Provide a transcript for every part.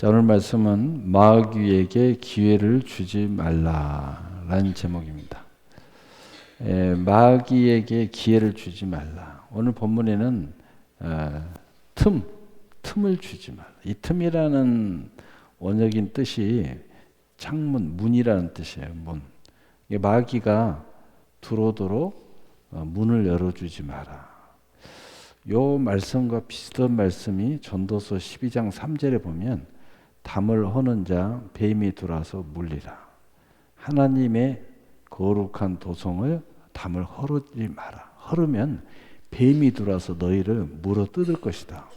자, 오늘 말씀은 마귀에게 기회를 주지 말라라는 제목입니다. 마귀에게 기회를 주지 말라. 오늘 본문에는 틈을 주지 말라. 이 틈이라는 원어적인 뜻이 창문, 문이라는 뜻이에요. 문. 마귀가 들어오도록 문을 열어주지 마라. 요 말씀과 비슷한 말씀이 전도서 12장 3절에 보면 담을 허는 자 뱀이 들어와서 물리라. 하나님의 거룩한 도성을 담을 허르지 마라. 허르면 뱀이 들어와서 너희를 물어 뜯을 것이다.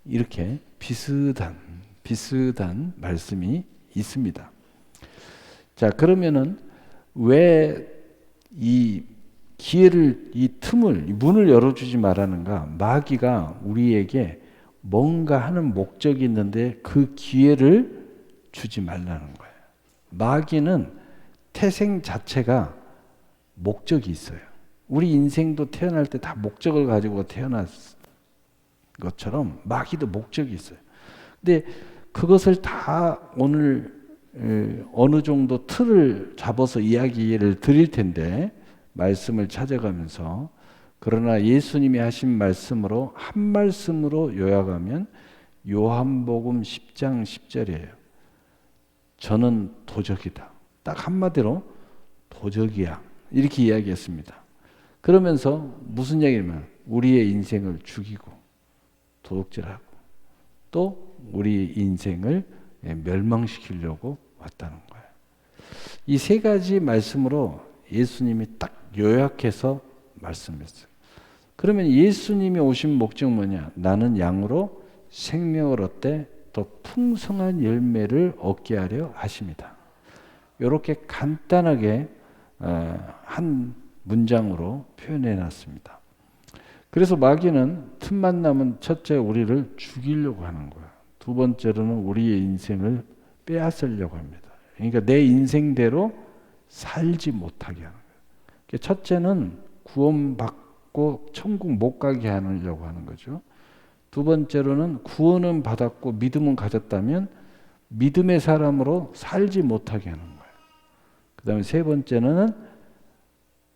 이렇게 비슷한 말씀이 있습니다. 자, 그러면은 왜 이 기회를, 이 틈을, 이 문을 열어주지 말라는가? 마귀가 우리에게 뭔가 하는 목적이 있는데 그 기회를 주지 말라는 거예요. 마귀는 태생 자체가 목적이 있어요. 우리 인생도 태어날 때 다 목적을 가지고 태어났 것처럼 마귀도 목적이 있어요. 근데 그것을 다 오늘 어느 정도 틀을 잡아서 이야기를 드릴 텐데 말씀을 찾아가면서, 그러나 예수님이 하신 말씀으로 한 말씀으로 요약하면 요한복음 10장 10절이에요. 저는 도적이다. 딱 한마디로 도적이야. 이렇게 이야기했습니다. 그러면서 무슨 얘기냐면 우리의 인생을 죽이고 도둑질하고 또 우리 인생을 멸망시키려고 왔다는 거예요. 이 세 가지 말씀으로 예수님이 딱 요약해서 말씀했어요. 그러면 예수님이 오신 목적은 뭐냐? 나는 양으로 생명을 얻되 더 풍성한 열매를 얻게 하려 하십니다. 이렇게 간단하게 한 문장으로 표현해 놨습니다. 그래서 마귀는 틈만 나면 첫째 우리를 죽이려고 하는 거예요. 두 번째로는 우리의 인생을 빼앗으려고 합니다. 그러니까 내 인생대로 살지 못하게 하는 거예요. 첫째는 구원받고 천국 못 가게 하려고 하는 거죠. 두 번째로는 구원은 받았고 믿음은 가졌다면 믿음의 사람으로 살지 못하게 하는 거예요. 그 다음에 세 번째는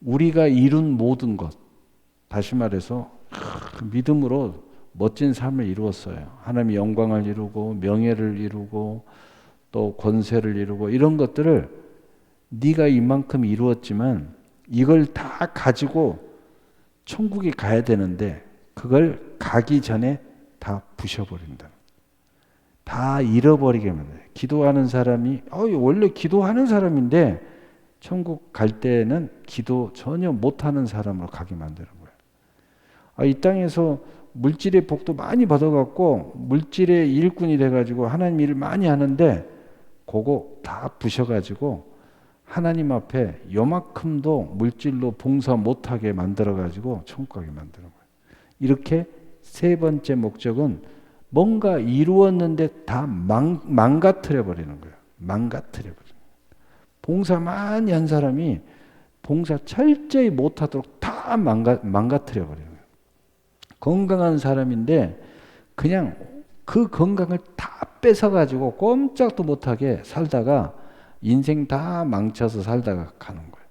우리가 이룬 모든 것, 다시 말해서 믿음으로 멋진 삶을 이루었어요. 하나님의 영광을 이루고 명예를 이루고 또 권세를 이루고 이런 것들을 네가 이만큼 이루었지만 이걸 다 가지고 천국에 가야 되는데 그걸 가기 전에 다 부셔버린다. 다 잃어버리게 만들어요. 기도하는 사람이 원래 기도하는 사람인데 천국 갈 때는 기도 전혀 못하는 사람으로 가게 만드는 거예요. 이 땅에서 물질의 복도 많이 받아갖고 물질의 일꾼이 돼가지고 하나님 일을 많이 하는데 그거 다 부셔가지고 하나님 앞에 요만큼도 물질로 봉사 못하게 만들어가지고 천국 가게 만드는 거예요. 이렇게 세 번째 목적은 뭔가 이루었는데 다 망가뜨려 버리는 거예요. 망가뜨려 버리는 거예요. 봉사 많이 한 사람이 봉사 철저히 못하도록 다 망가뜨려 버리는 거예요. 건강한 사람인데 그냥 그 건강을 다 뺏어가지고 꼼짝도 못하게 살다가 인생 다 망쳐서 살다가 가는 거예요.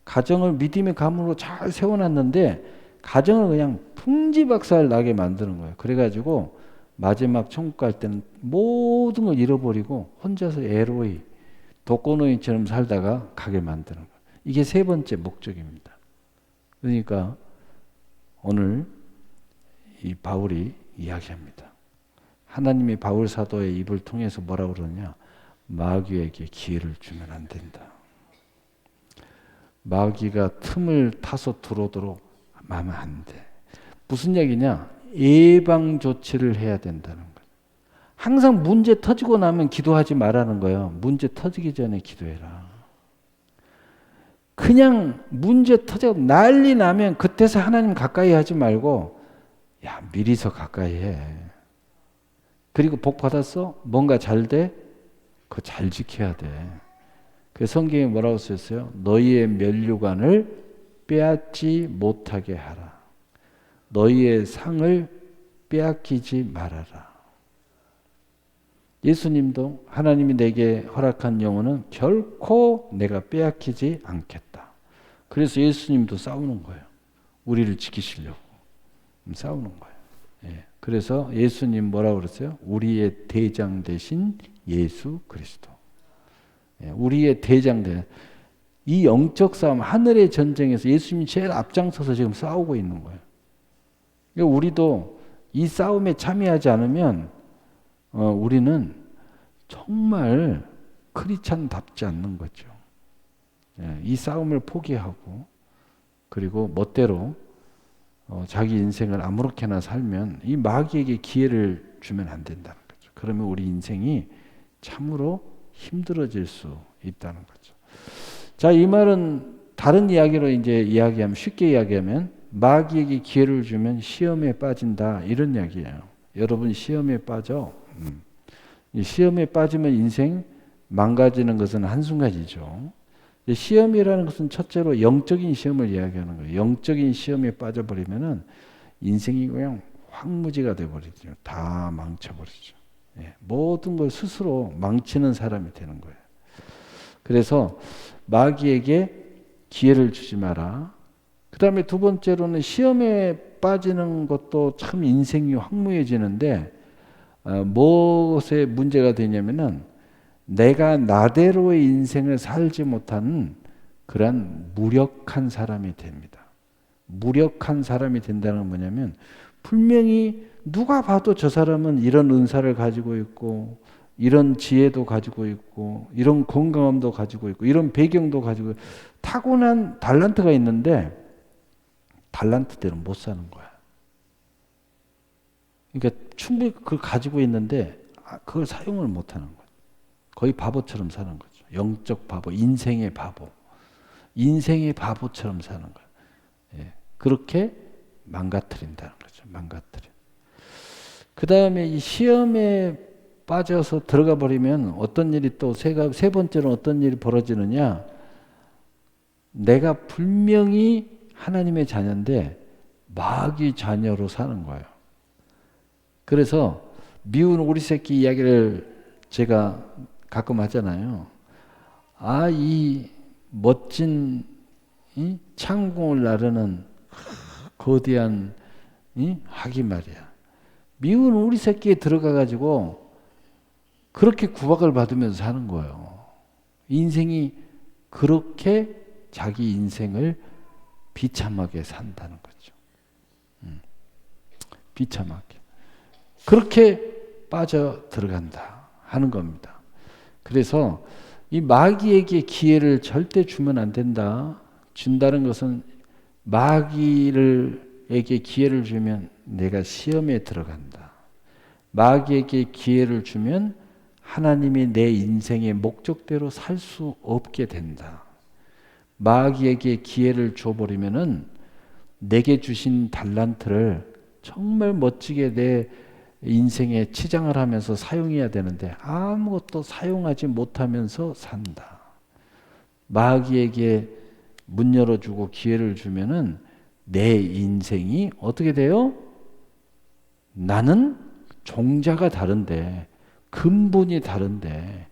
가정을 믿음의 가문으로 잘 세워놨는데 가정을 그냥 풍지박살 나게 만드는 거예요. 그래가지고 마지막 천국 갈 때는 모든 걸 잃어버리고 혼자서 애로이 독거노인처럼 살다가 가게 만드는 거예요. 이게 세 번째 목적입니다. 그러니까 오늘 이 바울이 이야기합니다. 하나님이 바울 사도의 입을 통해서 뭐라고 그러냐? 마귀에게 기회를 주면 안 된다. 마귀가 틈을 타서 들어오도록 하면 안 돼. 무슨 얘기냐? 예방 조치를 해야 된다는 거예요. 항상 문제 터지고 나면 기도하지 말라는 거예요. 문제 터지기 전에 기도해라. 그냥 문제 터져 난리 나면 그때서 하나님 가까이 하지 말고 미리서 가까이 해. 그리고 복 받았어? 뭔가 잘 돼? 그거 잘 지켜야 돼. 그 성경에 뭐라고 쓰였어요? 너희의 면류관을 빼앗지 못하게 하라. 너희의 상을 빼앗기지 말아라. 예수님도 하나님이 내게 허락한 영혼은 결코 내가 빼앗기지 않겠다. 그래서 예수님도 싸우는 거예요. 우리를 지키시려고 싸우는 거예요. 예. 그래서 예수님 뭐라고 그랬어요? 우리의 대장 되신 예수 그리스도. 예. 우리의 대장 되. 이 영적 싸움, 하늘의 전쟁에서 예수님이 제일 앞장서서 지금 싸우고 있는 거예요. 그러니까 우리도 이 싸움에 참여하지 않으면 우리는 정말 크리스찬답지 않는 거죠. 예, 이 싸움을 포기하고 그리고 멋대로 자기 인생을 아무렇게나 살면 이 마귀에게 기회를 주면 안 된다는 거죠. 그러면 우리 인생이 참으로 힘들어질 수 있다는 거죠. 자, 이 말은 다른 이야기로 이제 이야기하면 쉽게 이야기하면 마귀에게 기회를 주면 시험에 빠진다 이런 이야기예요. 여러분 시험에 빠져. 이 시험에 빠지면 인생 망가지는 것은 한순간이죠. 시험이라는 것은 첫째로 영적인 시험을 이야기하는 거예요. 영적인 시험에 빠져버리면은 인생이 그냥 황무지가 돼버리죠. 다 망쳐버리죠. 예, 모든 걸 스스로 망치는 사람이 되는 거예요. 그래서 마귀에게 기회를 주지 마라. 그 다음에 두 번째로는 시험에 빠지는 것도 참 인생이 황무해지는데 무엇에 문제가 되냐면은 내가 나대로의 인생을 살지 못하는 그런 무력한 사람이 됩니다. 무력한 사람이 된다는 건 뭐냐면 분명히 누가 봐도 저 사람은 이런 은사를 가지고 있고 이런 지혜도 가지고 있고 이런 건강함도 가지고 있고 이런 배경도 가지고 있고 타고난 달란트가 있는데 달란트대로 못 사는 거야. 그러니까 충분히 그걸 가지고 있는데 그걸 사용을 못 하는 거야. 거의 바보처럼 사는 거죠. 영적 바보, 인생의 바보. 인생의 바보처럼 사는 거야. 예. 그렇게 망가뜨린다는 거죠. 망가뜨려. 그 다음에 이 시험에 빠져서 들어가 버리면 어떤 일이 또 세 번째로 어떤 일이 벌어지느냐. 내가 분명히 하나님의 자녀인데 마귀 자녀로 사는 거예요. 그래서 미운 오리 새끼 이야기를 제가 가끔 하잖아요. 이 멋진 창공을 나르는 거대한 학이 말이야. 미운 오리 새끼에 들어가가지고 그렇게 구박을 받으면서 사는 거예요. 인생이 그렇게 자기 인생을 비참하게 산다는 거죠. 비참하게. 그렇게 빠져 들어간다 하는 겁니다. 그래서 이 마귀에게 기회를 절대 주면 안 된다. 준다는 것은 마귀에게 기회를 주면 내가 시험에 들어간다. 마귀에게 기회를 주면 하나님이 내 인생의 목적대로 살 수 없게 된다. 마귀에게 기회를 줘버리면은 내게 주신 달란트를 정말 멋지게 내 인생에 치장을 하면서 사용해야 되는데 아무것도 사용하지 못하면서 산다. 마귀에게 문 열어주고 기회를 주면은 내 인생이 어떻게 돼요? 나는 종자가 다른데 근본이 다른데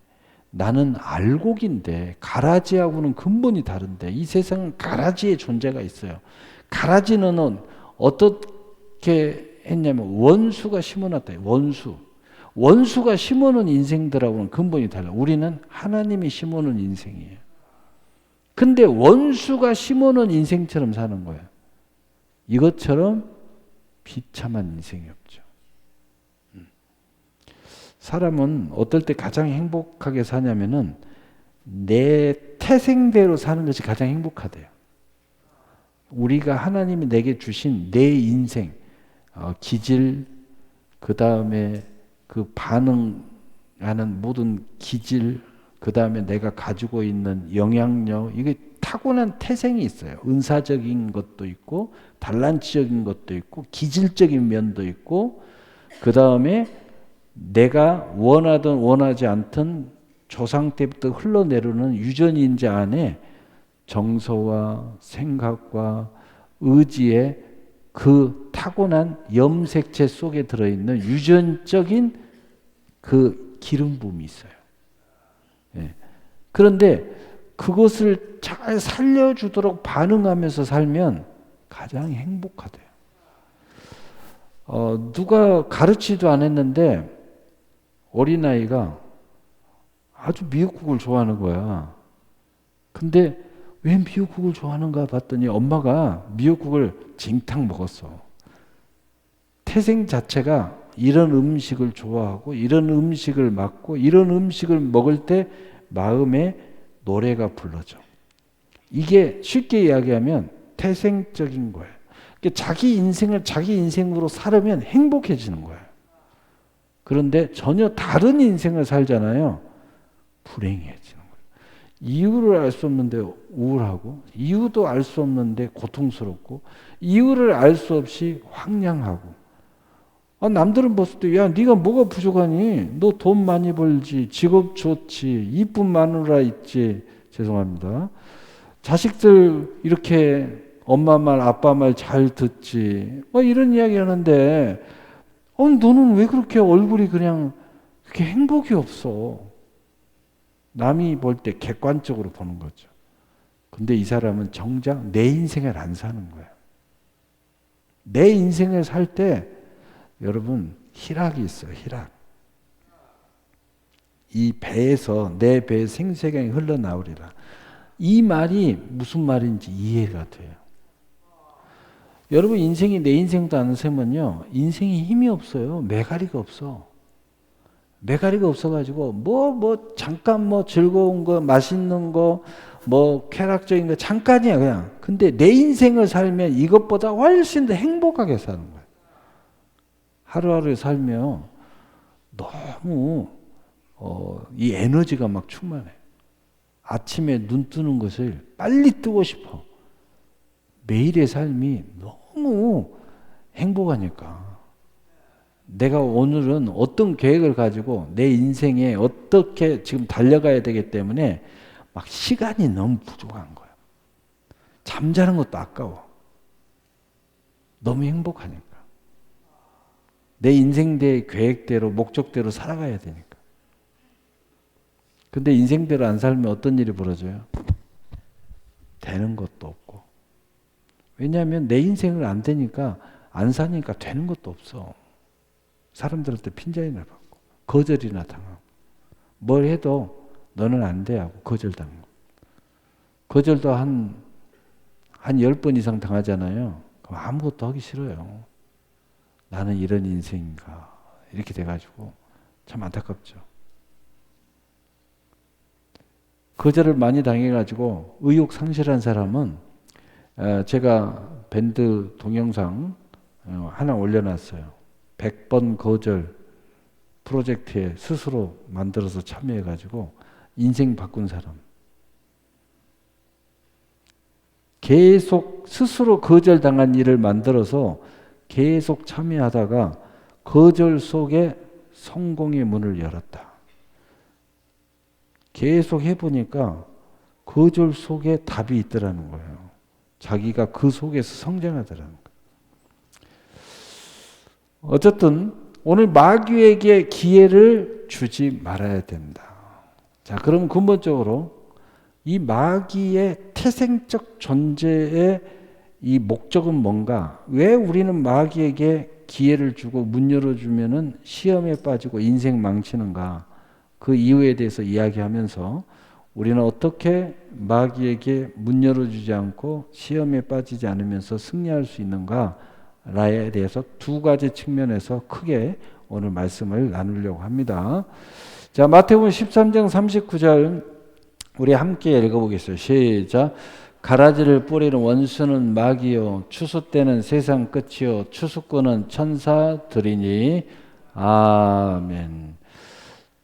나는 알곡인데 가라지하고는 근본이 다른데 이 세상은 가라지의 존재가 있어요. 가라지는 어떻게 했냐면 원수가 심어놨다. 원수가 심어놓은 인생들하고는 근본이 달라. 우리는 하나님이 심어놓은 인생이에요. 근데 원수가 심어놓은 인생처럼 사는 거예요. 이것처럼 비참한 인생이 없죠. 사람은 어떨 때 가장 행복하게 사냐면은 내 태생대로 사는 것이 가장 행복하대요. 우리가 하나님이 내게 주신 내 인생, 기질, 그 다음에 그 반응하는 모든 기질, 그 다음에 내가 가지고 있는 영향력, 이게 타고난 태생이 있어요. 은사적인 것도 있고, 달란트적인 것도 있고, 기질적인 면도 있고, 그 다음에 내가 원하든 원하지 않든 조상 때부터 흘러내려오는 유전인자 안에 정서와 생각과 의지의 그 타고난 염색체 속에 들어있는 유전적인 그 기름 부음이 있어요. 예. 그런데 그것을 잘 살려주도록 반응하면서 살면 가장 행복하대요. 누가 가르치지도 않았는데 어린아이가 아주 미역국을 좋아하는 거야. 근데 왜 미역국을 좋아하는가 봤더니 엄마가 미역국을 징탕 먹었어. 태생 자체가 이런 음식을 좋아하고 이런 음식을 맡고 이런 음식을 먹을 때 마음에 노래가 불러져. 이게 쉽게 이야기하면 태생적인 거예요. 자기 인생을 자기 인생으로 살으면 행복해지는 거예요. 그런데 전혀 다른 인생을 살잖아요. 불행해지는 거예요. 이유를 알 수 없는데 우울하고, 이유도 알 수 없는데 고통스럽고, 이유를 알 수 없이 황량하고. 남들은 봤을 때, 야, 네가 뭐가 부족하니? 너 돈 많이 벌지, 직업 좋지, 이쁜 마누라 있지. 죄송합니다. 자식들 이렇게 엄마 말, 아빠 말 잘 듣지. 이런 이야기 하는데, 너는 왜 그렇게 얼굴이 그냥 그렇게 행복이 없어? 남이 볼 때 객관적으로 보는 거죠. 근데 이 사람은 정작 내 인생을 안 사는 거예요. 내 인생을 살 때 여러분 희락이 있어요. 희락. 이 배에서 내 배에 생수강이 흘러나오리라. 이 말이 무슨 말인지 이해가 돼요. 여러분 인생이 내 인생도 안 세면요. 인생이 힘이 없어요. 메가리가 없어. 메가리가 없어가지고 잠깐 즐거운 거 맛있는 거 쾌락적인 거 잠깐이야 그냥. 근데 내 인생을 살면 이것보다 훨씬 더 행복하게 사는 거예요. 하루하루 살면 너무 이 에너지가 막 충만해. 아침에 눈 뜨는 것을 빨리 뜨고 싶어. 매일의 삶이 너무 행복하니까. 내가 오늘은 어떤 계획을 가지고 내 인생에 어떻게 지금 달려가야 되기 때문에 막 시간이 너무 부족한 거야. 잠자는 것도 아까워. 너무 행복하니까. 내 인생대 계획대로 목적대로 살아가야 되니까. 근데 인생대로 안 살면 어떤 일이 벌어져요? 되는 것도 없고. 왜냐하면 내 인생을 안 되니까 안 사니까 되는 것도 없어. 사람들한테 핀잔이나 받고 거절이나 당하고 뭘 해도 너는 안 돼 하고 거절당하고 거절도 한 10번 이상 당하잖아요. 그럼 아무것도 하기 싫어요. 나는 이런 인생인가 이렇게 돼가지고 참 안타깝죠. 거절을 많이 당해가지고 의욕 상실한 사람은 제가 밴드 동영상 하나 올려놨어요. 100번 거절 프로젝트에 스스로 만들어서 참여해가지고 인생 바꾼 사람. 계속 스스로 거절당한 일을 만들어서 계속 참여하다가 거절 속에 성공의 문을 열었다. 계속 해보니까 거절 속에 답이 있더라는 거예요. 자기가 그 속에서 성장하더라는 거예요. 어쨌든 오늘 마귀에게 기회를 주지 말아야 된다. 자, 그럼 근본적으로 이 마귀의 태생적 존재의 이 목적은 뭔가? 왜 우리는 마귀에게 기회를 주고 문 열어주면은 시험에 빠지고 인생 망치는가? 그 이유에 대해서 이야기하면서 우리는 어떻게 마귀에게 문 열어주지 않고 시험에 빠지지 않으면서 승리할 수 있는가? 라에 대해서 두 가지 측면에서 크게 오늘 말씀을 나누려고 합니다. 자, 마태복음 13장 39절 우리 함께 읽어보겠어요. 시작. 가라지를 뿌리는 원수는 마귀요 추수 때는 세상 끝이요 추수꾼은 천사들이니. 아멘.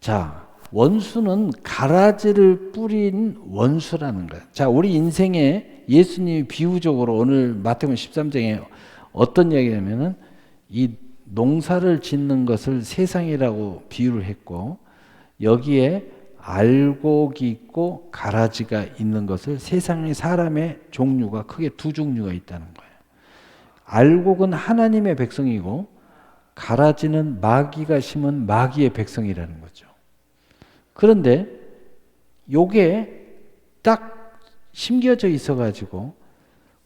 자, 원수는 가라지를 뿌린 원수라는 거예요. 자, 우리 인생에 예수님이 비유적으로 오늘 마태복음 13장에 어떤 이야기냐면은 이 농사를 짓는 것을 세상이라고 비유를 했고 여기에 알곡이 있고 가라지가 있는 것을 세상의 사람의 종류가 크게 두 종류가 있다는 거예요. 알곡은 하나님의 백성이고 가라지는 마귀가 심은 마귀의 백성이라는 거죠. 그런데 요게 딱 심겨져 있어가지고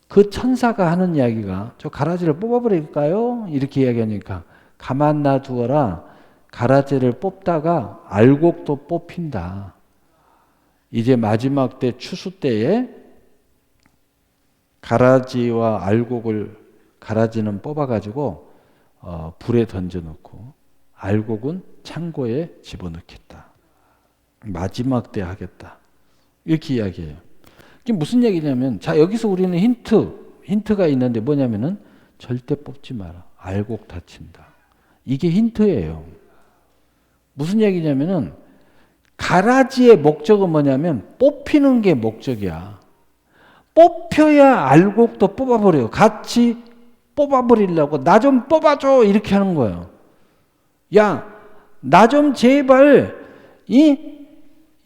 그 천사가 하는 이야기가 저 가라지를 뽑아버릴까요? 이렇게 이야기하니까 가만 놔두어라. 가라지를 뽑다가 알곡도 뽑힌다. 이제 마지막 때 추수 때에 가라지와 알곡을 가라지는 뽑아가지고 불에 던져놓고 알곡은 창고에 집어넣겠다. 마지막 때 하겠다. 이렇게 이야기해요. 이게 무슨 얘기냐면 자 여기서 우리는 힌트가 있는데 뭐냐면은 절대 뽑지 마라. 알곡 다친다. 이게 힌트예요. 무슨 얘기냐면은 가라지의 목적은 뭐냐면 뽑히는 게 목적이야. 뽑혀야 알곡도 뽑아버려요. 같이 뽑아버리려고 나 좀 뽑아줘 이렇게 하는 거예요. 야, 나 좀 제발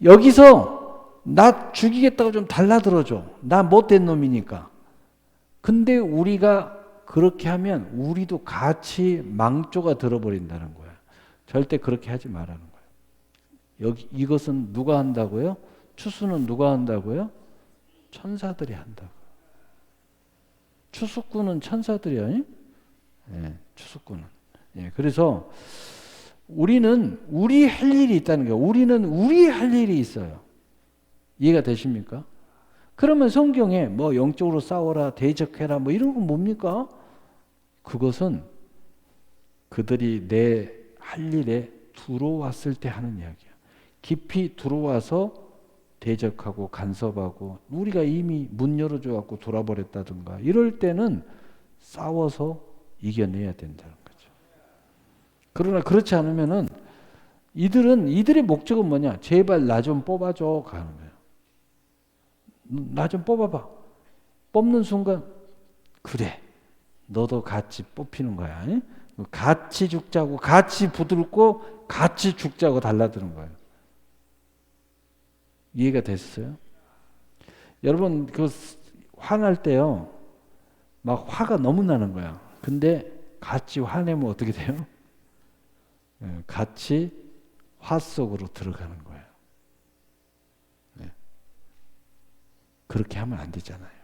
여기서 나 죽이겠다고 좀 달라들어줘. 나 못된 놈이니까. 근데 우리가 그렇게 하면 우리도 같이 망조가 들어버린다는 거야. 절대 그렇게 하지 말라는 거예요. 이것은 누가 한다고요? 추수는 누가 한다고요? 천사들이 한다고. 추수꾼은 천사들이야. 예, 추수꾼은. 예, 그래서 우리는 우리 할 일이 있다는 거예요. 우리는 우리 할 일이 있어요. 이해가 되십니까? 그러면 성경에 뭐 영적으로 싸워라, 대적해라, 뭐 이런 건 뭡니까? 그것은 그들이 내 할 일에 들어왔을 때 하는 이야기야. 깊이 들어와서 대적하고 간섭하고 우리가 이미 문 열어줘갖고 돌아버렸다든가 이럴 때는 싸워서 이겨내야 된다는 거죠. 그러나 그렇지 않으면은 이들의 목적은 뭐냐? 제발 나 좀 뽑아줘 가는 거예요. 나 좀 뽑아봐. 뽑는 순간 그래 너도 같이 뽑히는 거야. 에? 같이 죽자고 같이 부들고 같이 죽자고 달라드는 거예요. 이해가 됐어요? 여러분 그 화날 때요 막 화가 너무 나는 거야. 근데 같이 화내면 어떻게 돼요? 같이 화 속으로 들어가는 거예요. 그렇게 하면 안 되잖아요.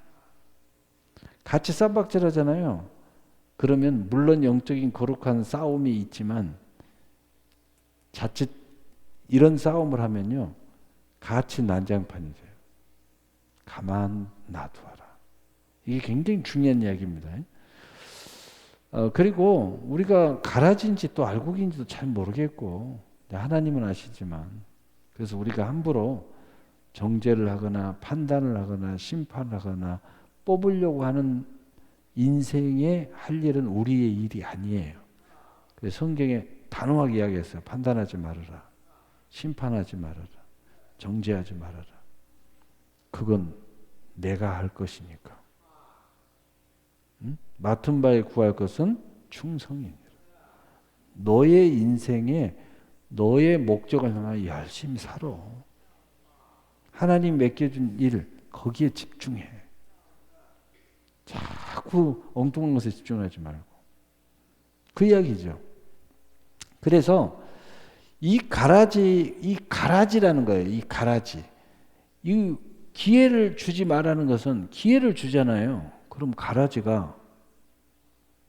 같이 쌈박질 하잖아요. 그러면 물론 영적인 거룩한 싸움이 있지만 자칫 이런 싸움을 하면요. 같이 난장판이 돼요. 가만 놔두어라. 이게 굉장히 중요한 이야기입니다. 그리고 우리가 가라지인지 또 알곡인지도 잘 모르겠고 하나님은 아시지만 그래서 우리가 함부로 정죄를 하거나 판단을 하거나 심판을 하거나 뽑으려고 하는 인생에 할 일은 우리의 일이 아니에요. 그래서 성경에 단호하게 이야기했어요. 판단하지 말아라. 심판하지 말아라. 정죄하지 말아라. 그건 내가 할 것이니까. 응? 맡은 바에 구할 것은 충성이니라. 너의 인생에 너의 목적을 향하여 열심히 살아. 하나님 맡겨준 일 거기에 집중해. 자꾸 엉뚱한 것에 집중하지 말고. 그 이야기죠. 그래서 이 가라지라는 거예요. 이 가라지. 이 기회를 주지 말라는 것은 기회를 주잖아요. 그럼 가라지가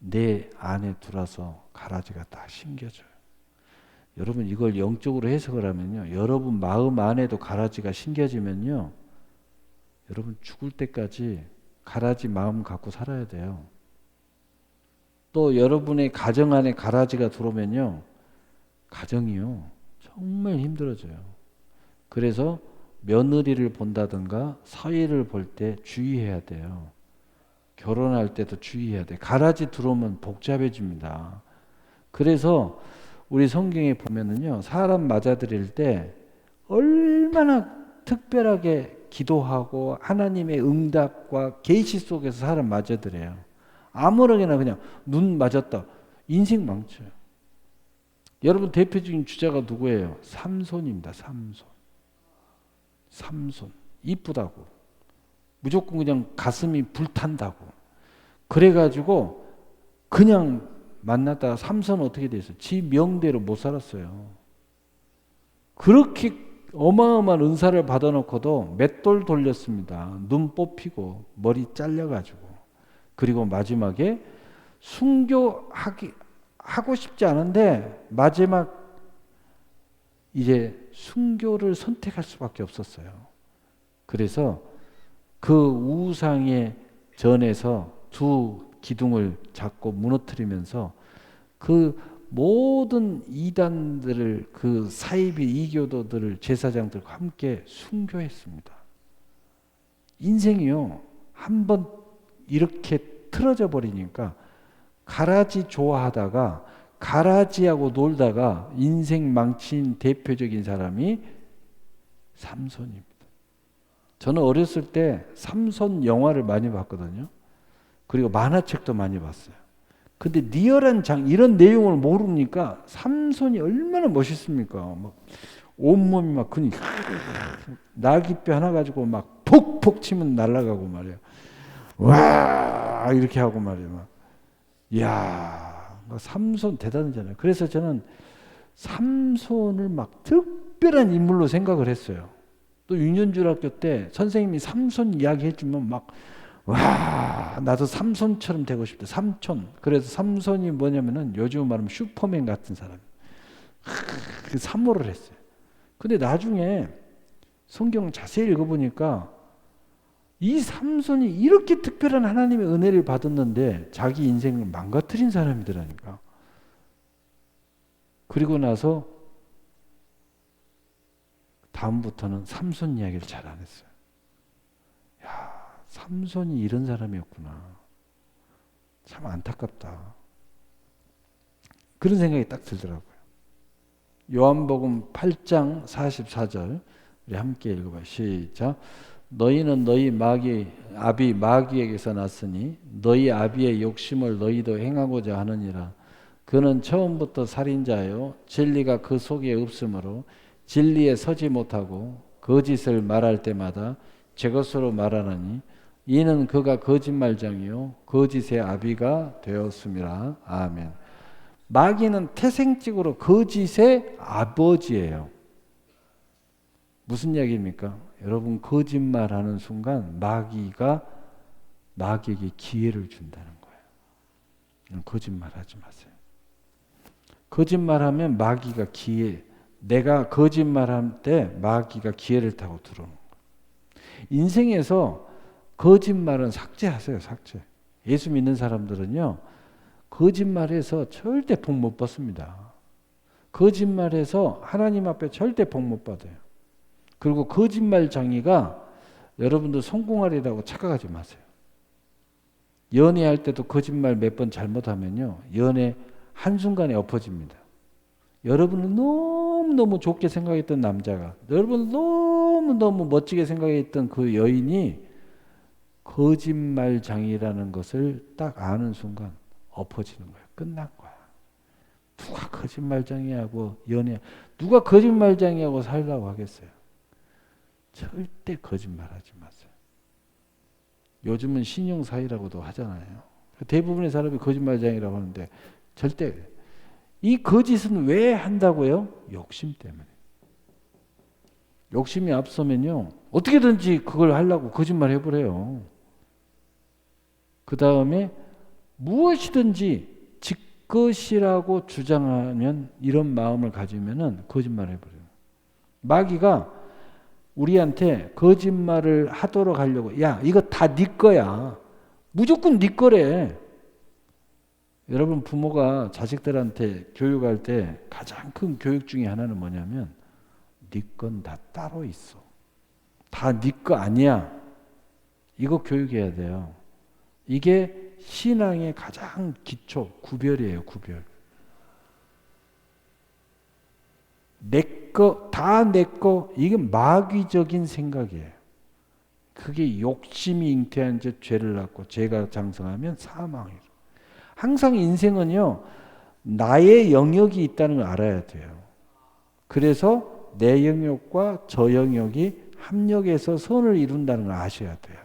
내 안에 들어와서 가라지가 다 심겨져요. 여러분 이걸 영적으로 해석을 하면요. 여러분 마음 안에도 가라지가 심겨지면요. 여러분 죽을 때까지 가라지 마음 갖고 살아야 돼요. 또 여러분의 가정 안에 가라지가 들어오면요. 가정이요. 정말 힘들어져요. 그래서 며느리를 본다든가 사위를 볼 때 주의해야 돼요. 결혼할 때도 주의해야 돼. 가라지 들어오면 복잡해집니다. 그래서 우리 성경에 보면은요. 사람 맞아들일 때 얼마나 특별하게 기도하고 하나님의 응답과 계시 속에서 사람 맞아들여요. 아무렇게나 그냥 눈 맞았다. 인생 망쳐요. 여러분 대표적인 주자가 누구예요? 삼손입니다. 삼손. 이쁘다고. 무조건 그냥 가슴이 불탄다고. 그래가지고 그냥 만났다가 삼손은 어떻게 됐어요? 지 명대로 못 살았어요. 그렇게 어마어마한 은사를 받아놓고도 맷돌 돌렸습니다. 눈 뽑히고 머리 잘려가지고. 그리고 마지막에 하고 싶지 않은데 마지막 이제 순교를 선택할 수밖에 없었어요. 그래서 그 우상의 전에서 두 기둥을 잡고 무너뜨리면서 그 모든 이단들을, 그 사이비 이교도들을, 제사장들과 함께 순교했습니다. 인생이요, 한번 이렇게 틀어져 버리니까 가라지 좋아하다가 가라지하고 놀다가 인생 망친 대표적인 사람이 삼손입니다. 저는 어렸을 때 삼손 영화를 많이 봤거든요. 그리고 만화책도 많이 봤어요. 근데 리얼한 이런 내용을 모르니까 삼손이 얼마나 멋있습니까? 막 온몸이 막 근이 나귀뼈 하나 가지고 막 폭폭 치면 날아가고 말이에요. 와 이렇게 하고 말이에요. 막. 이야, 삼손 대단하잖아요. 그래서 저는 삼손을 막 특별한 인물로 생각을 했어요. 또 유년중학교 때 선생님이 삼손 이야기 해주면 막 와, 나도 삼손처럼 되고 싶다. 삼촌. 그래서 삼손이 뭐냐면은 요즘 말하면 슈퍼맨 같은 사람. 그 사모를 했어요. 근데 나중에 성경 자세히 읽어보니까 이 삼손이 이렇게 특별한 하나님의 은혜를 받았는데 자기 인생을 망가뜨린 사람이더라니까. 그리고 나서 다음부터는 삼손 이야기를 잘 안 했어요. 야, 삼손이 이런 사람이었구나. 참 안타깝다. 그런 생각이 딱 들더라고요. 요한복음 8장 44절 우리 함께 읽어봐요. 시작. 너희는 너희 아비 마귀에게서 났으니 너희 아비의 욕심을 너희도 행하고자 하느니라. 그는 처음부터 살인자요 진리가 그 속에 없으므로 진리에 서지 못하고 거짓을 말할 때마다 제 것으로 말하나니 이는 그가 거짓말장이요 거짓의 아비가 되었음이라. 아멘. 마귀는 태생적으로 거짓의 아버지예요. 무슨 이야기입니까? 여러분 거짓말하는 순간 마귀에게 기회를 준다는 거예요. 거짓말하지 마세요. 거짓말하면 마귀가 내가 거짓말할 때 마귀가 기회를 타고 들어오는 거예요. 인생에서 거짓말은 삭제하세요. 삭제. 예수 믿는 사람들은요. 거짓말해서 절대 복 못 받습니다. 거짓말해서 하나님 앞에 절대 복 못 받아요. 그리고 거짓말장이가 여러분들 성공하리라고 착각하지 마세요. 연애할 때도 거짓말 몇 번 잘못하면요. 연애 한순간에 엎어집니다. 여러분은 너무너무 좋게 생각했던 남자가, 여러분은 너무너무 멋지게 생각했던 그 여인이 거짓말장이라는 것을 딱 아는 순간 엎어지는 거예요. 끝난 거야. 누가 거짓말장이하고 누가 거짓말장이하고 살려고 하겠어요? 절대 거짓말하지 마세요. 요즘은 신용사이라고도 하잖아요. 대부분의 사람이 거짓말장이라고 하는데 절대. 이 거짓은 왜 한다고요? 욕심 때문에. 욕심이 앞서면요 어떻게든지 그걸 하려고 거짓말 해버려요. 그 다음에 무엇이든지 것이라고 주장하면, 이런 마음을 가지면은 거짓말 해버려요. 마귀가 우리한테 거짓말을 하도록 하려고, 야 이거 다 네 거야. 무조건 네 거래. 여러분 부모가 자식들한테 교육할 때 가장 큰 교육 중에 하나는 뭐냐면 네 건 다 따로 있어. 다 네 거 아니야. 이거 교육해야 돼요. 이게 신앙의 가장 기초, 구별이에요. 구별. 내 거, 다 내 거, 이게 마귀적인 생각이에요. 그게 욕심이 잉태한 죄, 죄를 낳고 죄가 장성하면 사망이에요. 항상 인생은요, 나의 영역이 있다는 걸 알아야 돼요. 그래서 내 영역과 저 영역이 합력해서 선을 이룬다는 걸 아셔야 돼요.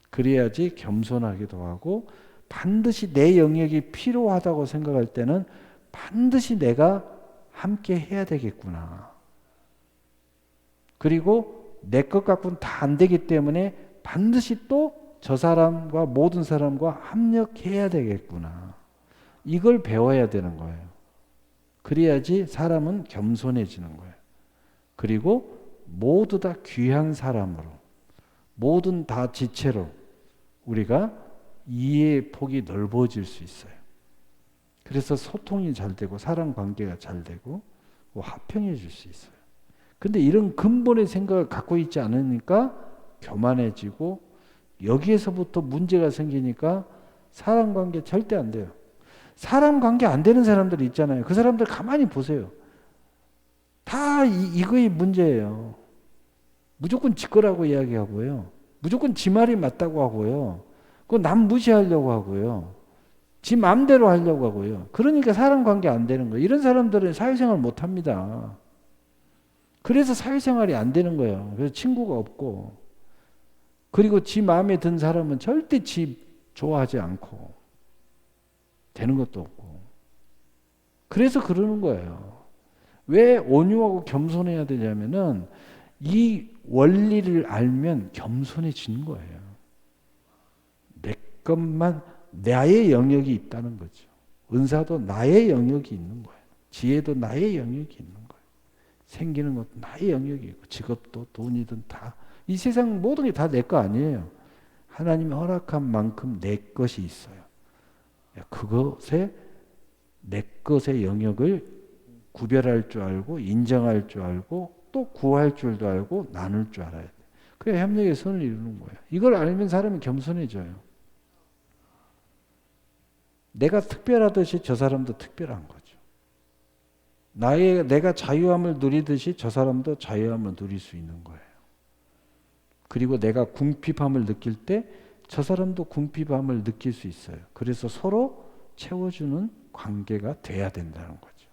그래야지 겸손하기도 하고, 반드시 내 영역이 필요하다고 생각할 때는 반드시 내가 함께 해야 되겠구나. 그리고 내 것 갖고는 다 안 되기 때문에 반드시 또 저 사람과 모든 사람과 합력해야 되겠구나. 이걸 배워야 되는 거예요. 그래야지 사람은 겸손해지는 거예요. 그리고 모두 다 귀한 사람으로, 모든 다 지체로 우리가 이해의 폭이 넓어질 수 있어요. 그래서 소통이 잘 되고 사람 관계가 잘 되고 화평해질 수 있어요. 근데 이런 근본의 생각을 갖고 있지 않으니까 교만해지고 여기에서부터 문제가 생기니까 사람 관계 절대 안 돼요. 사람 관계 안 되는 사람들 있잖아요. 그 사람들 가만히 보세요. 다 이거의 문제예요. 무조건 지 거라고 이야기하고요. 무조건 지 말이 맞다고 하고요. 그거 남 무시하려고 하고요. 지 마음대로 하려고 하고요. 그러니까 사람 관계 안 되는 거예요. 이런 사람들은 사회생활 못 합니다. 그래서 사회생활이 안 되는 거예요. 그래서 친구가 없고, 그리고 지 마음에 든 사람은 절대 지 좋아하지 않고 되는 것도 없고. 그래서 그러는 거예요. 왜 온유하고 겸손해야 되냐면은 이 원리를 알면 겸손해지는 거예요. 내 것만, 나의 영역이 있다는 거죠. 은사도 나의 영역이 있는 거예요. 지혜도 나의 영역이 있는 거예요. 생기는 것도 나의 영역이 있고, 직업도 돈이든 다 이 세상 모든 게 다 내 거 아니에요. 하나님이 허락한 만큼 내 것이 있어요. 그것에 내 것의 영역을 구별할 줄 알고, 인정할 줄 알고, 또 구할 줄도 알고, 나눌 줄 알아야 돼. 그래야 협력의 선을 이루는 거예요. 이걸 알면 사람이 겸손해져요. 내가 특별하듯이 저 사람도 특별한 거죠. 내가 자유함을 누리듯이 저 사람도 자유함을 누릴 수 있는 거예요. 그리고 내가 궁핍함을 느낄 때 저 사람도 궁핍함을 느낄 수 있어요. 그래서 서로 채워주는 관계가 돼야 된다는 거죠.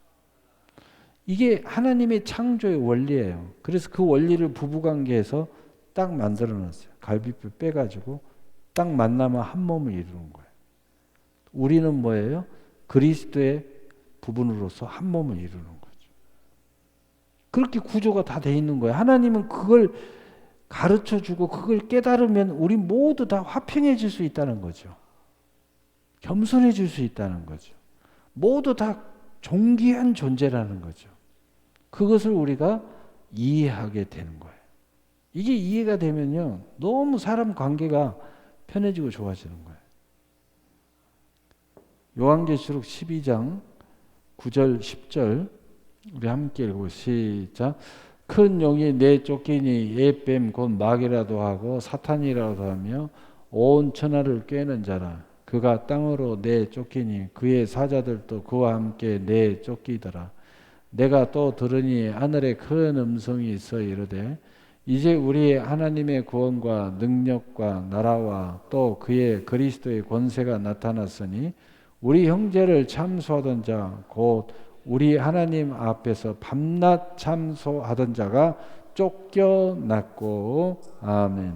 이게 하나님의 창조의 원리예요. 그래서 그 원리를 부부관계에서 딱 만들어 놨어요. 갈비뼈 빼가지고 딱 만나면 한 몸을 이루는 거예요. 우리는 뭐예요? 그리스도의 부분으로서 한 몸을 이루는 거죠. 그렇게 구조가 다 돼 있는 거예요. 하나님은 그걸 가르쳐주고 그걸 깨달으면 우리 모두 다 화평해질 수 있다는 거죠. 겸손해질 수 있다는 거죠. 모두 다 존귀한 존재라는 거죠. 그것을 우리가 이해하게 되는 거예요. 이게 이해가 되면요, 너무 사람 관계가 편해지고 좋아지는 거예요. 요한계시록 12장 9절 10절 우리 함께 읽고 시작. 큰 용이 내쫓기니 옛뱀 곧 마귀라도 하고 사탄이라도 하며 온 천하를 꿰는 자라. 그가 땅으로 내쫓기니 그의 사자들도 그와 함께 내쫓기더라. 내가 또 들으니 하늘에 큰 음성이 있어 이르되 이제 우리 하나님의 구원과 능력과 나라와 또 그의 그리스도의 권세가 나타났으니 우리 형제를 참소하던 자 곧 우리 하나님 앞에서 밤낮 참소하던 자가 쫓겨났고. 아멘.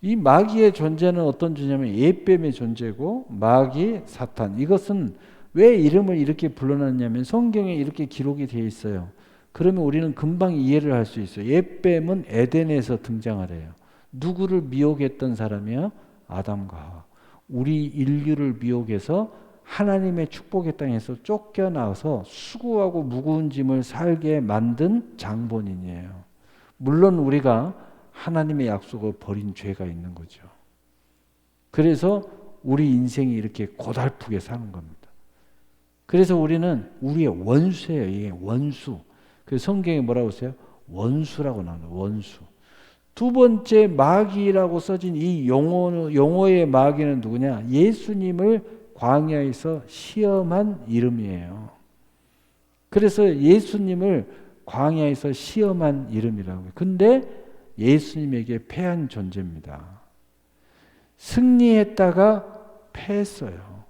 이 마귀의 존재는 어떤 존재냐면 옛뱀의 존재고, 마귀, 사탄. 이것은 왜 이름을 이렇게 불러놨냐면 성경에 이렇게 기록이 되어 있어요. 그러면 우리는 금방 이해를 할 수 있어요. 옛뱀은 에덴에서 등장하래요. 누구를 미혹했던 사람이요? 아담과 하와. 우리 인류를 미혹해서 하나님의 축복의 땅에서 쫓겨나서 수고하고 무거운 짐을 살게 만든 장본인이에요. 물론 우리가 하나님의 약속을 버린 죄가 있는 거죠. 그래서 우리 인생이 이렇게 고달프게 사는 겁니다. 그래서 우리는 우리의 원수예요. 이게 원수. 그래서 성경에 뭐라고 써요? 원수라고 나와요. 원수. 두 번째 마귀라고 써진 이 용어의 마귀는 누구냐? 예수님을 광야에서 시험한 이름이에요. 그래서 예수님을 광야에서 시험한 이름이라고요. 근데 예수님에게 패한 존재입니다. 승리했다가 패했어요.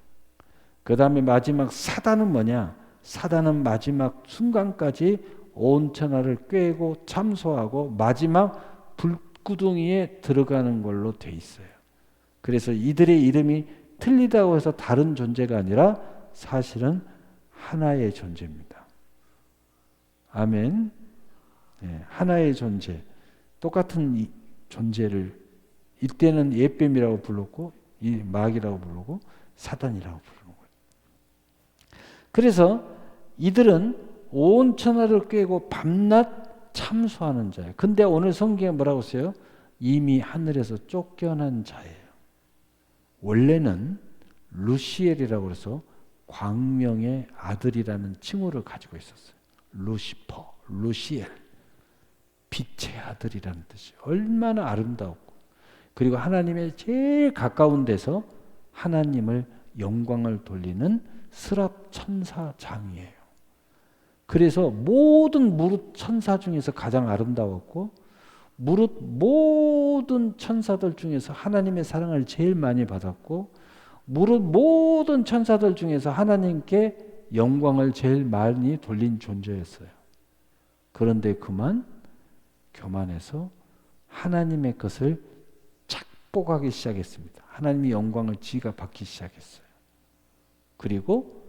그 다음에 마지막 사단은 뭐냐? 사단은 마지막 순간까지 온 천하를 꿰고 참소하고 마지막 불구덩이에 들어가는 걸로 돼 있어요. 그래서 이들의 이름이 틀리다고 해서 다른 존재가 아니라 사실은 하나의 존재입니다. 아멘. 하나의 존재, 똑같은 이 존재를 이때는 옛뱀이라고 불렀고 이 마귀라고 부르고 사단이라고 부르는 거예요. 그래서 이들은 온 천하를 꿰고 밤낮 참수하는 자예요. 근데 오늘 성경에 뭐라고 써요? 이미 하늘에서 쫓겨난 자예요. 원래는 루시엘이라고 해서 광명의 아들이라는 칭호를 가지고 있었어요. 루시퍼, 루시엘, 빛의 아들이라는 뜻이에요. 얼마나 아름다웠고, 그리고 하나님의 제일 가까운 데서 하나님을 영광을 돌리는 스랍 천사장이에요. 그래서 모든 무릇 천사 중에서 가장 아름다웠고, 무릇 모든 천사들 중에서 하나님의 사랑을 제일 많이 받았고, 무릇 모든 천사들 중에서 하나님께 영광을 제일 많이 돌린 존재였어요. 그런데 그만 교만해서 하나님의 것을 착복하기 시작했습니다. 하나님의 영광을 지가 받기 시작했어요. 그리고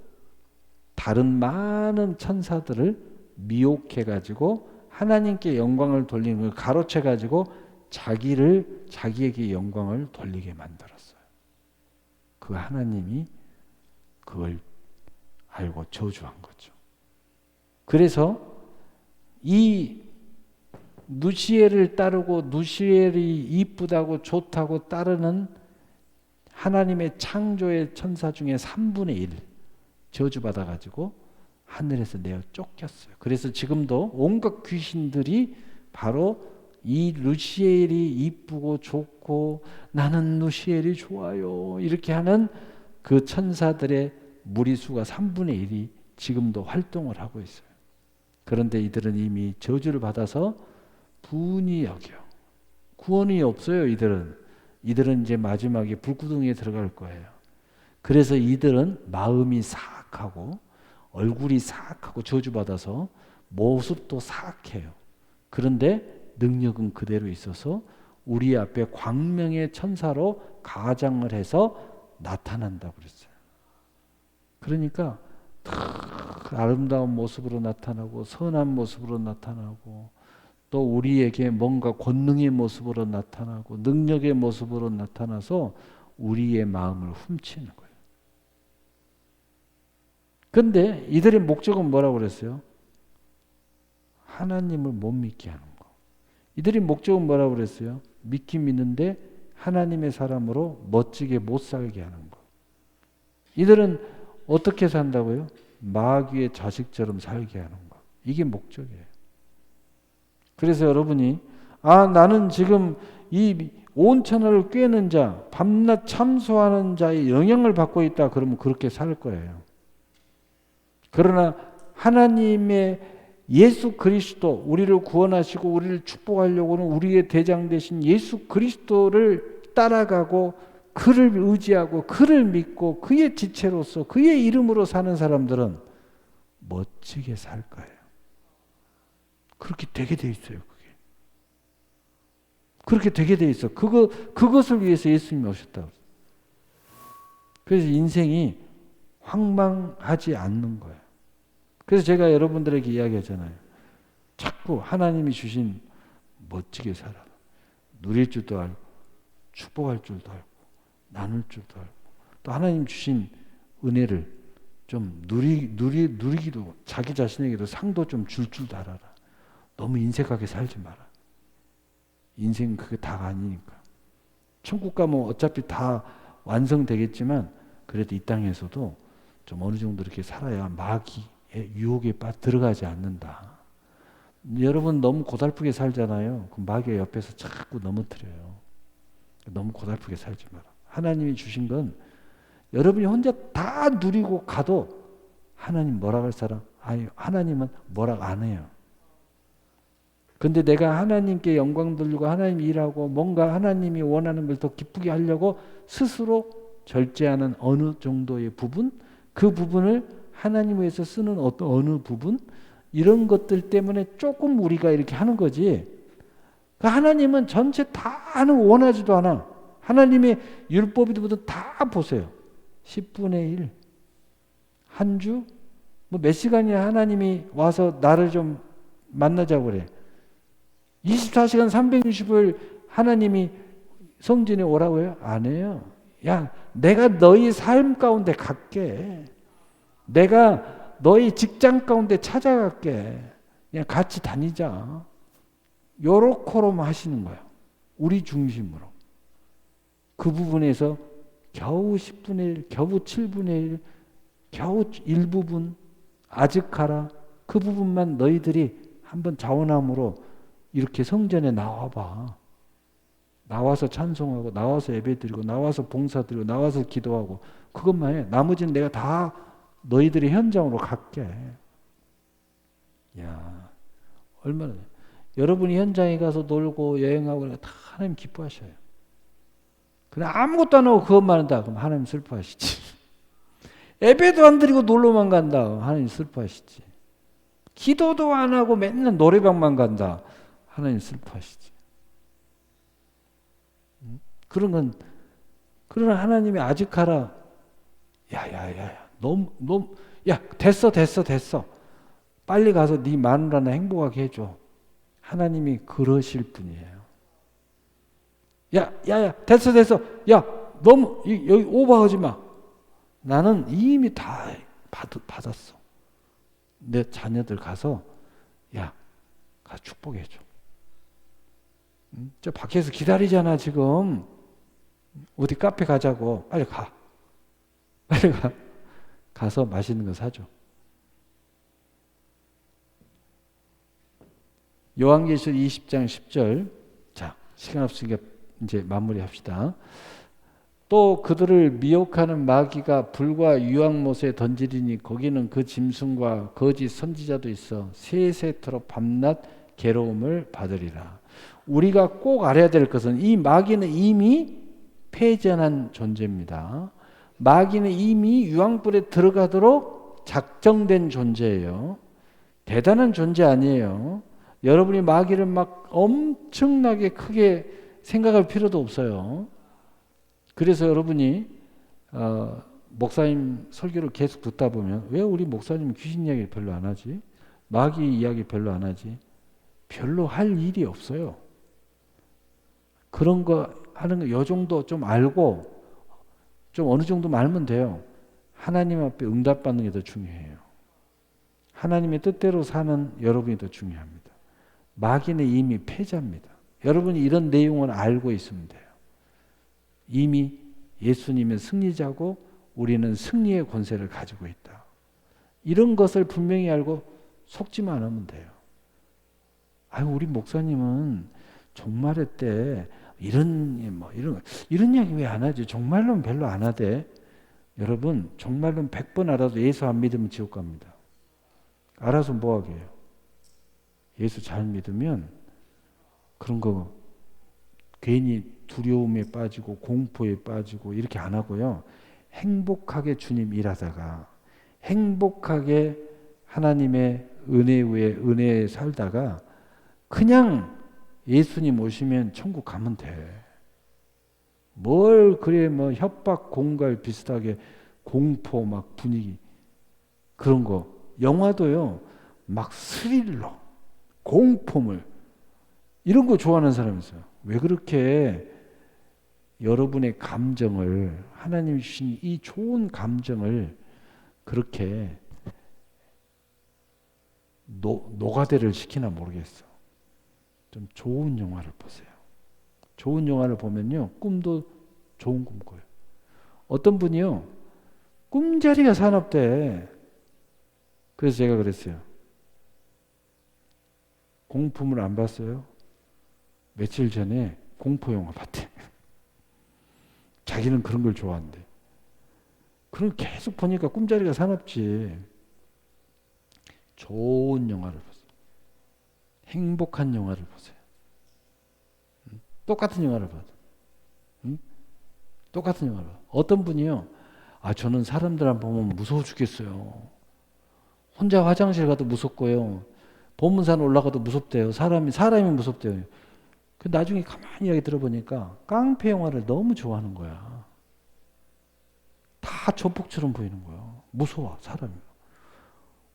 다른 많은 천사들을 미혹해가지고 하나님께 영광을 돌리는 걸 가로채가지고 자기에게 영광을 돌리게 만들었어요. 그 하나님이 그걸 알고 저주한 거죠. 그래서 이 누시엘을 따르고 누시엘이 이쁘다고 좋다고 따르는 하나님의 창조의 천사 중에 3분의 1 저주받아가지고 하늘에서 내어 쫓겼어요. 그래서 지금도 온갖 귀신들이 바로 이 루시엘이 이쁘고 좋고 나는 루시엘이 좋아요 이렇게 하는 그 천사들의 무리수가 3분의 1이 지금도 활동을 하고 있어요. 그런데 이들은 이미 저주를 받아서 분이 여겨 구원이 없어요. 이들은 이제 마지막에 불구덩이에 들어갈 거예요. 그래서 이들은 마음이 사악하고 얼굴이 사악하고 저주받아서 모습도 사악해요. 그런데 능력은 그대로 있어서 우리 앞에 광명의 천사로 가장을 해서 나타난다고 그랬어요. 그러니까 아름다운 모습으로 나타나고 선한 모습으로 나타나고 또 우리에게 뭔가 권능의 모습으로 나타나고 능력의 모습으로 나타나서 우리의 마음을 훔치는 거예요. 그런데 이들의 목적은 뭐라고 그랬어요? 하나님을 못 믿게 하는 거. 이들의 목적은 뭐라고 그랬어요? 믿긴 믿는데 하나님의 사람으로 멋지게 못 살게 하는 거. 이들은 어떻게 산다고요? 마귀의 자식처럼 살게 하는 거. 이게 목적이에요. 그래서 여러분이 나는 지금 이 온 천하를 꿰는 자, 밤낮 참수하는 자의 영향을 받고 있다. 그러면 그렇게 살 거예요. 그러나 하나님의 예수 그리스도, 우리를 구원하시고 우리를 축복하려고는 우리의 대장 되신 예수 그리스도를 따라가고 그를 의지하고 그를 믿고 그의 지체로서 그의 이름으로 사는 사람들은 멋지게 살 거예요. 그렇게 되게 돼 있어요. 그렇게 되게 돼 있어. 그것을 위해서 예수님이 오셨다고. 그래서 인생이 황망하지 않는 거예요. 그래서 제가 여러분들에게 이야기하잖아요. 자꾸 하나님이 주신 멋지게 살아라. 누릴 줄도 알고 축복할 줄도 알고 나눌 줄도 알고 또 하나님 주신 은혜를 좀 누리기도 자기 자신에게도 상도 좀 줄 줄도 알아라. 너무 인색하게 살지 마라. 인생은 그게 다가 아니니까. 천국 가면 어차피 다 완성되겠지만 그래도 이 땅에서도 좀 어느 정도 이렇게 살아야 마귀의 유혹에 들어가지 않는다. 여러분 너무 고달프게 살잖아요. 그럼 마귀가 옆에서 자꾸 넘어뜨려요. 너무 고달프게 살지 마라. 하나님이 주신 건 여러분이 혼자 다 누리고 가도 하나님 뭐라 할 사람? 아니, 하나님은 뭐라 안 해요. 근데 내가 하나님께 영광 돌리고 하나님 일하고 뭔가 하나님이 원하는 걸 더 기쁘게 하려고 스스로 절제하는 어느 정도의 부분, 그 부분을 하나님 위해서 쓰는 어느 부분, 이런 것들 때문에 조금 우리가 이렇게 하는 거지. 하나님은 전체 다 하는 거 원하지도 않아. 하나님의 율법이부터 다 보세요. 10분의 1. 한 주? 몇 시간이야 하나님이 와서 나를 좀 만나자고 그래. 24시간 365일 하나님이 성전에 오라고요? 안 해요. 야, 내가 너희 삶 가운데 갈게. 내가 너희 직장 가운데 찾아갈게. 그냥 같이 다니자. 요렇게로만 하시는 거예요. 우리 중심으로. 그 부분에서 겨우 10분의 1, 겨우 7분의 1, 겨우 일부분 아직하라. 그 부분만 너희들이 한번 자원함으로 이렇게 성전에 나와봐. 나와서 찬송하고 나와서 예배드리고 나와서 봉사드리고 나와서 기도하고 그것만 해. 나머지는 내가 다 너희들이 현장으로 갈게. 야, 얼마나 여러분이 현장에 가서 놀고 여행하고 다 하나님 기뻐하셔요. 그냥 아무것도 안 하고 그것만 한다. 그럼 하나님 슬퍼하시지. 예배도 안 드리고 놀러만 간다. 하나님 슬퍼하시지. 기도도 안 하고 맨날 노래방만 간다. 하나님 슬퍼하시지. 그러나 하나님이 아직 하라. 야야야, 너무 야 됐어. 빨리 가서 네 마누라나 행복하게 해줘. 하나님이 그러실 분이에요. 야야야, 됐어. 야 너무 여기 오버하지 마. 나는 이미 다 받았어. 내 자녀들 가서 가 축복해줘. 저 밖에서 기다리잖아 지금. 어디 카페 가자고. 빨리 가. 가서 맛있는 거 사줘. 요한계시록 20장 10절. 자, 시간 없으니까 이제 마무리합시다. 또 그들을 미혹하는 마귀가 불과 유황못에 던지리니 거기는 그 짐승과 거짓 선지자도 있어 세세토록 밤낮 괴로움을 받으리라. 우리가 꼭 알아야 될 것은 이 마귀는 이미 패전한 존재입니다. 마귀는 이미 유황불에 들어가도록 작정된 존재예요. 대단한 존재 아니에요. 여러분이 마귀를 막 엄청나게 크게 생각할 필요도 없어요. 그래서 여러분이 목사님 설교를 계속 듣다 보면 왜 우리 목사님 귀신 이야기 별로 안 하지? 마귀 이야기 별로 안 하지? 별로 할 일이 없어요. 그런 거 하는 거 요 정도 좀 알고 좀 어느 정도 알면 돼요. 하나님 앞에 응답받는 게 더 중요해요. 하나님의 뜻대로 사는 여러분이 더 중요합니다. 마귀는 이미 패자입니다. 여러분이 이런 내용을 알고 있으면 돼요. 이미 예수님은 승리자고 우리는 승리의 권세를 가지고 있다. 이런 것을 분명히 알고 속지만 않으면 돼요. 아유, 우리 목사님은 종말의 때 이런 이야기 왜 안 하지? 종말론 별로 안 하대. 여러분, 종말론 100번 알아도 예수 안 믿으면 지옥 갑니다. 알아서 뭐 하게요? 예수 잘 믿으면 그런 거 괜히 두려움에 빠지고 공포에 빠지고 이렇게 안 하고요. 행복하게 주님 일하다가 행복하게 하나님의 은혜 위에 은혜에 살다가 그냥 예수님 오시면 천국 가면 돼. 뭘 그래 뭐 협박 공갈 비슷하게 공포 막 분위기 그런 거 영화도요 막 스릴러 공포물 이런 거 좋아하는 사람이 있어요. 왜 그렇게 여러분의 감정을 하나님이 주신 이 좋은 감정을 그렇게 노가대를 시키나 모르겠어. 좀 좋은 영화를 보세요. 좋은 영화를 보면요 꿈도 좋은 꿈 꿔요. 어떤 분이요 꿈자리가 사납대. 그래서 제가 그랬어요. 공포물 안 봤어요? 며칠 전에 공포 영화 봤대. 자기는 그런 걸 좋아한대. 그럼 계속 보니까 꿈자리가 사납지. 좋은 영화를 보세요. 행복한 영화를 보세요. 똑같은 영화를 봐도. 똑같은 영화를 봐도. 어떤 분이요. 저는 사람들 안 보면 무서워 죽겠어요. 혼자 화장실 가도 무섭고요. 보문산 올라가도 무섭대요. 사람이 무섭대요. 그 나중에 가만히 이야기 들어보니까 깡패 영화를 너무 좋아하는 거야. 다 조폭처럼 보이는 거야. 무서워 사람이.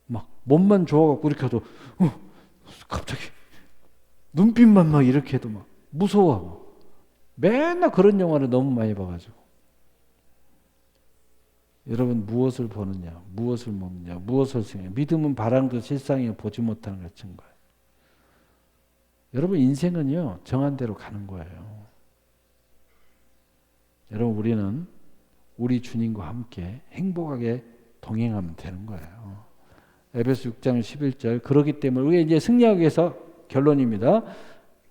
막 몸만 좋아갖고 이렇게 해도 갑자기 눈빛만 막 이렇게 해도 막 무서워하고. 맨날 그런 영화를 너무 많이 봐가지고. 여러분 무엇을 보느냐, 무엇을 먹느냐, 무엇을 생각하냐. 믿음은 바람도 실상에 보지 못하는 것인 거예요. 여러분 인생은요 정한 대로 가는 거예요. 여러분 우리는 우리 주님과 함께 행복하게 동행하면 되는 거예요. 에베소 6장 11절. 그렇기 때문에 우리가 이제 승리하기 위해서 결론입니다.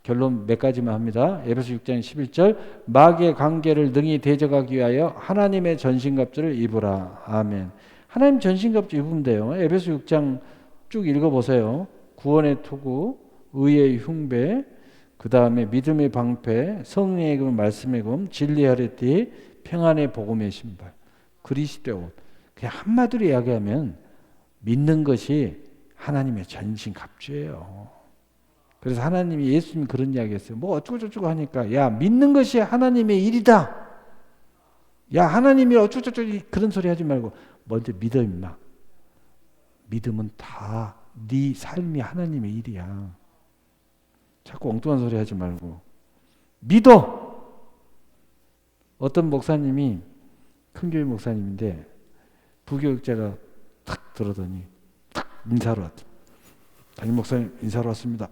결론 몇 가지만 합니다. 에베소 6장 11절. 마귀의 관계를 능히 대적하기 위하여 하나님의 전신갑주를 입으라. 아멘. 하나님 전신갑주 입으면 돼요. 에베소 6장 쭉 읽어보세요. 구원의 투구, 의의 흉배, 그 다음에 믿음의 방패, 성령의 금, 말씀의 금, 진리의 허리띠, 평안의 복음의 신발, 그리스도의 옷. 그냥 한마디로 이야기하면 믿는 것이 하나님의 전신갑주예요. 그래서 하나님이 예수님이 그런 이야기 했어요. 뭐 어쩌고저쩌고 하니까 야 믿는 것이 하나님의 일이다. 야 하나님이 어쩌고저쩌고 그런 소리 하지 말고 먼저 믿어 임마. 믿음은 다 네 삶이 하나님의 일이야. 자꾸 엉뚱한 소리 하지 말고 믿어. 어떤 목사님이 큰 교회 목사님인데 부교육자가 탁 들어더니 탁 인사로 왔다. 담임 목사님 인사로 왔습니다.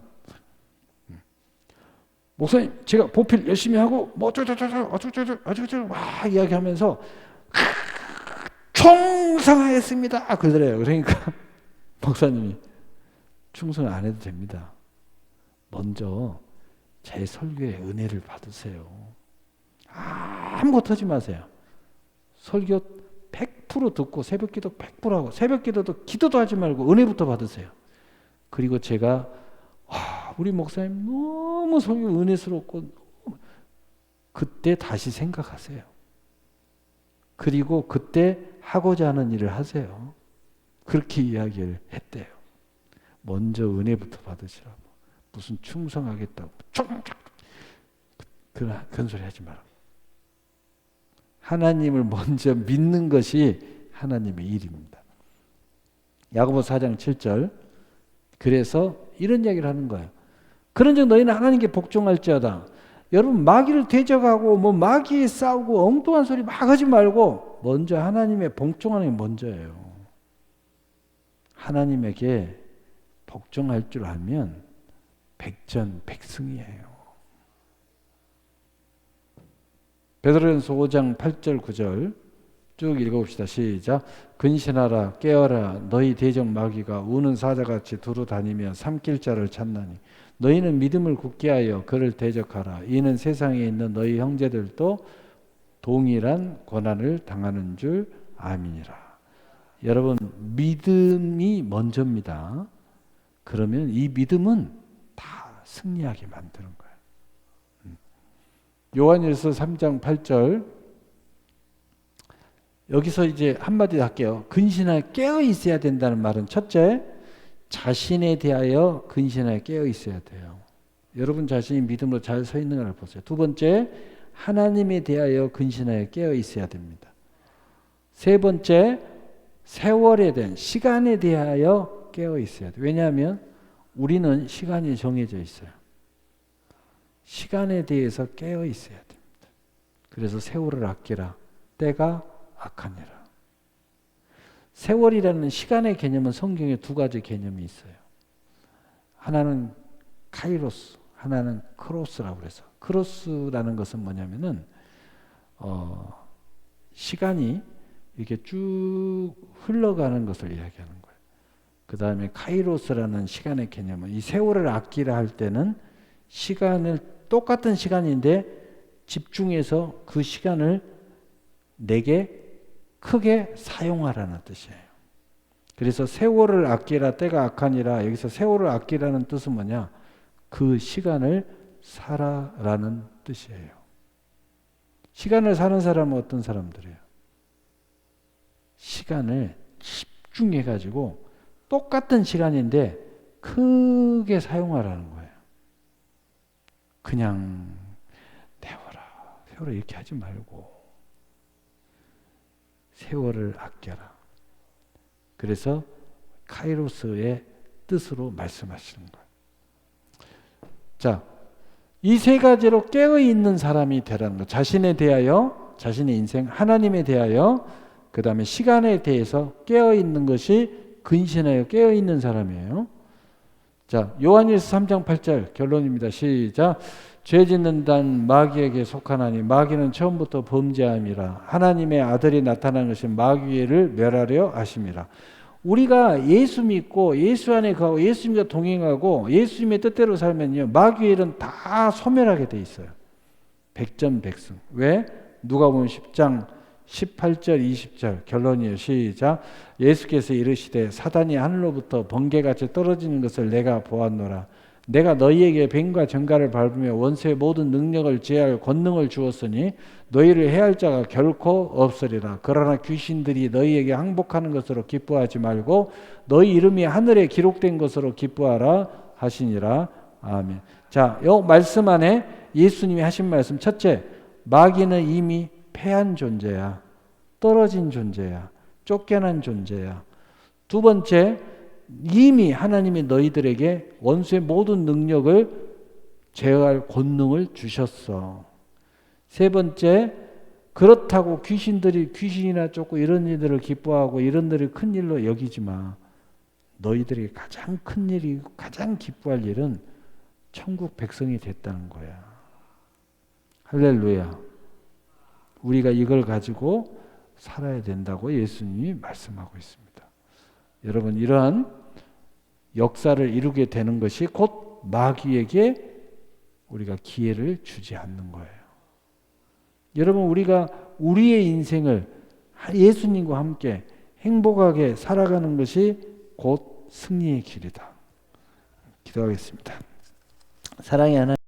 목사님 제가 보필 열심히 하고 뭐 어쩌고저쩌고 막 이야기하면서 충성하였습니다 그러더래요. 그러니까 목사님이 충성 안 해도 됩니다. 먼저 제 설교에 은혜를 받으세요. 아무것도 하지 마세요. 설교 100% 듣고 새벽기도 100% 하고 새벽기도도 기도도 하지 말고 은혜부터 받으세요. 그리고 제가 우리 목사님 너무 설교 은혜스럽고 그때 다시 생각하세요. 그리고 그때 하고자 하는 일을 하세요. 그렇게 이야기를 했대요. 먼저 은혜부터 받으시라고. 무슨 충성하겠다고 그런 소리 하지 마라. 하나님을 먼저 믿는 것이 하나님의 일입니다. 야고보 4장 7절. 그래서 이런 이야기를 하는 거예요. 그런즉 너희는 하나님께 복종할지어다. 여러분 마귀를 대적하고 뭐 마귀에 싸우고 엉뚱한 소리 막 하지 말고 먼저 하나님의 복종하는 게 먼저예요. 하나님에게 복종할 줄 알면 백전백승이에요. 베드로전서 5장 8절 9절 쭉 읽어봅시다. 시작. 근신하라 깨어라 너희 대적 마귀가 우는 사자같이 두루 다니며 삼킬 자를 찾나니 너희는 믿음을 굳게 하여 그를 대적하라. 이는 세상에 있는 너희 형제들도 동일한 고난을 당하는 줄 아미니라. 여러분 믿음이 먼저입니다. 그러면 이 믿음은 다 승리하게 만드는 거예요. 요한일서 3장 8절 여기서 이제 한마디 할게요. 근신하여 깨어 있어야 된다는 말은 첫째, 자신에 대하여 근신하여 깨어 있어야 돼요. 여러분 자신이 믿음으로 잘 서 있는 걸 보세요. 두 번째, 하나님에 대하여 근신하여 깨어 있어야 됩니다. 세 번째, 세월에 대한 시간에 대하여 깨어 있어야 돼요. 왜냐하면 우리는 시간이 정해져 있어요. 시간에 대해서 깨어 있어야 됩니다. 그래서 세월을 아끼라. 때가 악하니라. 세월이라는 시간의 개념은 성경에 두 가지 개념이 있어요. 하나는 카이로스, 하나는 크로스라고 그래서 크로스라는 것은 뭐냐면은 시간이 이렇게 쭉 흘러가는 것을 이야기하는 거예요. 그 다음에 카이로스라는 시간의 개념은 이 세월을 아끼라 할 때는 시간을 똑같은 시간인데 집중해서 그 시간을 내게 크게 사용하라는 뜻이에요. 그래서 세월을 아끼라 때가 악하니라. 여기서 세월을 아끼라는 뜻은 뭐냐? 그 시간을 살아라는 뜻이에요. 시간을 사는 사람은 어떤 사람들이에요? 시간을 집중해가지고 똑같은 시간인데 크게 사용하라는 거예요. 그냥 세월아 이렇게 하지 말고 세월을 아껴라. 그래서 카이로스의 뜻으로 말씀하시는 거예요. 자, 이 세 가지로 깨어 있는 사람이 되라는 거. 자신에 대하여, 자신의 인생, 하나님에 대하여, 그 다음에 시간에 대해서 깨어 있는 것이 근신하여 깨어 있는 사람이에요. 자, 요한일서 3장 8절 결론입니다. 시작. 죄 짓는 단 마귀에게 속하나니 마귀는 처음부터 범죄함이라. 하나님의 아들이 나타난 것은 마귀를 멸하려 하심이라. 우리가 예수 믿고 예수 안에 가고 예수님과 동행하고 예수님의 뜻대로 살면요, 마귀의 일은 다 소멸하게 돼 있어요. 백전백승. 왜? 누가복음 10장 18절 20절 결론이에요. 시작. 예수께서 이르시되 사단이 하늘로부터 번개같이 떨어지는 것을 내가 보았노라. 내가 너희에게 뱀과 정갈을 밟으며 원수의 모든 능력을 제할 권능을 주었으니 너희를 해할 자가 결코 없으리라. 그러나 귀신들이 너희에게 항복하는 것으로 기뻐하지 말고 너희 이름이 하늘에 기록된 것으로 기뻐하라 하시니라. 아멘. 자, 이 말씀 안에 예수님이 하신 말씀, 첫째, 마귀는 이미 패한 존재야. 떨어진 존재야. 쫓겨난 존재야. 두 번째, 이미 하나님이 너희들에게 원수의 모든 능력을 제어할 권능을 주셨어. 세 번째, 그렇다고 귀신이나 쫓고 이런 일들을 기뻐하고 이런 일을 큰 일로 여기지 마. 너희들이 가장 큰 일이, 가장 기뻐할 일은 천국 백성이 됐다는 거야. 할렐루야. 우리가 이걸 가지고 살아야 된다고 예수님이 말씀하고 있습니다. 여러분, 이러한 역사를 이루게 되는 것이 곧 마귀에게 우리가 기회를 주지 않는 거예요. 여러분, 우리가 우리의 인생을 예수님과 함께 행복하게 살아가는 것이 곧 승리의 길이다. 기도하겠습니다. 사랑의 하나님,